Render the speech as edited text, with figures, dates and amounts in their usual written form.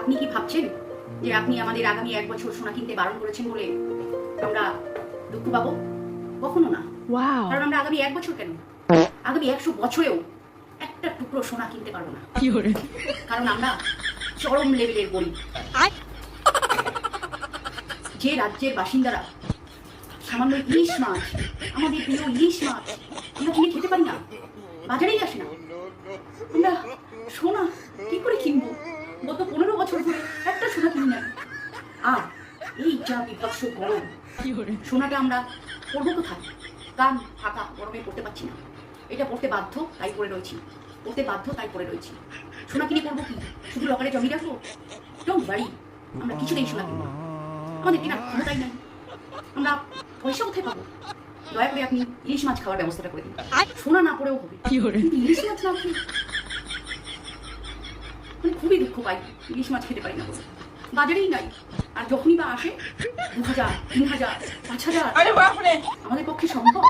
আপনি কি ভাবছেন যে আপনি আমাদের আগামী 1 বছর সোনা কিনতে বারণ করেছেন বলে আমরা দুঃখ পাবো? কখনো না। কারণ আমরা আগামী 1 বছর কেন, আগামী 100 বছরেও একটা টুকরো সোনা কিনতে পারবো না। কারণ আমরা চরম লেভেলের গরিব। যে রাজ্যের বাসিন্দারা সামান্য ইলিশ মাছ, আমাদের প্রিয় ইলিশ মাছ আমরা কিনে খেতে পারি না, বাজারেই আসে না, আমরা সোনা কি করে কিনবো? গত 15 বছর ধরে একটা সোনা কিনি না। আর এই যা বিভৎস গরম, সোনাটা আমরা পরবো কোথায়? কান ফাঁকা, গরমে পড়তে পারছি না। এটা পড়তে বাধ্য তাই পড়ে রয়েছি, পড়তে বাধ্য তাই পড়ে রয়েছি। সোনা কিনে করবো কি? শুধু লকারে জমিয়ে রাখবো? ডোন্ট ওয়ারি, আমরা কিছুতেই সোনা কিনবো না। আমাদের কেনার ক্ষমতাই নাই, আমরা পয়সা কোথায় পাবো? দয়া করে আপনি ইলিশ মাছ খাওয়ার ব্যবস্থাটা করে দিন। সোনা না পড়েও হবে, কিন্তু ইলিশ মাছ না খেয়ে মানে খুবই দুঃখ পাই। ইলিশ মাছ খেতে পারি না বলে, বাজারেই নাই। আর যখনই বা আসে 2000, 3000, 5000, আমাদের পক্ষে সম্ভব?